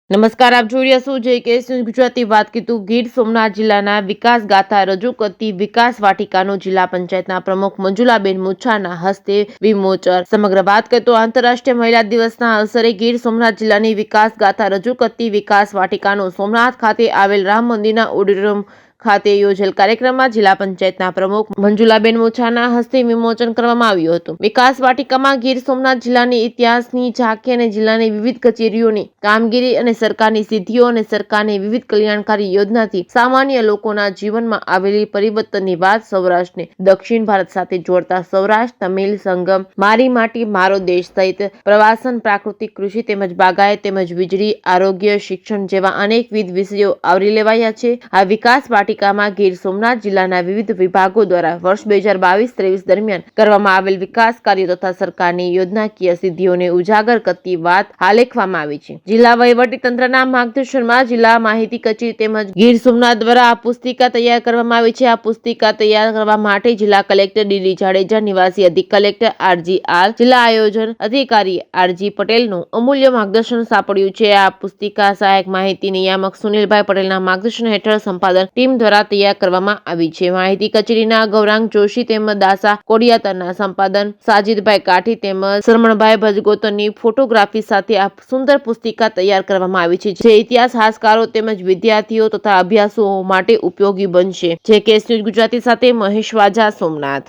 નમસ્કાર, આપ જોઈ રહ્યા છો JKS ન્યૂઝ ગુજરાતી. વાત કીધું ગીર સોમનાથ જિલ્લાના વિકાસ ગાથા રજૂ કરતી વિકાસ વાટિકાનું જિલ્લા પંચાયતના પ્રમુખ મંજુલાબેન મુછાના હસ્તે વિમોચન. સમગ્ર વાત કરીએ તો આંતરરાષ્ટ્રીય મહિલા દિવસના અવસરે ગીર સોમનાથ જિલ્લાની વિકાસ ગાથા રજૂ કરતી વિકાસ વાટિકાનું સોમનાથ ખાતે આવેલ રામ મંદિરના ઓડિટોરિયમ ખાતે યોજેલ કાર્યક્રમમાં જિલ્લા પંચાયતના પ્રમુખ મંજુલાબેન મુછાના હસ્તે વિમોચન કરવામાં આવ્યું હતું. વિકાસ વાટિકામાં ગીર સોમનાથ જિલ્લાની ઇતિહાસની ઝાંખી અને જિલ્લાની વિવિધ કચેરીઓની કામગીરી અને સરકારની સિદ્ધિઓ અને સરકારની વિવિધ કલ્યાણકારી યોજનાથી સામાન્ય લોકોના જીવનમાં આવેલી પરિવર્તનની વાત, સૌરાષ્ટ્રને દક્ષિણ ભારત સાથે જોડતા સૌરાષ્ટ્ર તમિલ સંગમ, મારી માટી મારો દેશ સહિત પ્રવાસન, પ્રાકૃતિક કૃષિ તેમજ બાગાયત તેમજ વીજળી, આરોગ્ય, શિક્ષણ જેવા અનેકવિધ વિષયો આવરી લેવાયા છે. આ વિકાસ વાટિકામાં ગીર સોમનાથ જિલ્લાના વિવિધ વિભાગો દ્વારા વર્ષ 2022-23 દરમિયાન કરવામાં આવેલ વિકાસ કાર્યો તથા સરકારની યોજનાકીય સિદ્ધિઓને ઉજાગર કરતી વાત આલેખવામાં આવી છે. જિલ્લા વહીવટી તંત્રના માર્ગદર્શનમાં જિલ્લા માહિતી કચેરી તેમજ ગીર સોમનાથ દ્વારા આ પુસ્તિકા તૈયાર કરવામાં આવી છે. આ પુસ્તિકા તૈયાર કરવા માટે જિલ્લા કલેક્ટર ડી જાડેજા, નિવાસી અધિક કલેક્ટર RGR, જિલ્લા આયોજન અધિકારી RG પટેલનું અમૂલ્ય માર્ગદર્શન સાંપડ્યું છે. આ પુસ્તિકા સહાયક માહિતી નિયામક સુનિલભાઈ પટેલના માર્ગદર્શન હેઠળ સંપાદન ટીમ દ્વારા તૈયાર કરવામાં આવી છે. માહિતી કચેરીના ગૌરાંગ જોશી તેમજ દાસા કોડિયાતરના સંપાદન સાજીદભાઈ કાઠી તેમજ શરમણભાઈ ભજગોતરની ફોટોગ્રાફી સાથે આ સુંદર પુસ્તિકા તૈયાર કરવામાં આવી છે, જે ઇતિહાસકારો તેમજ વિદ્યાર્થીઓ તથા અભ્યાસુઓ માટે ઉપયોગી બનશે. JKS ન્યૂઝ ગુજરાતી સાથે મહેશ વાજા, સોમનાથ.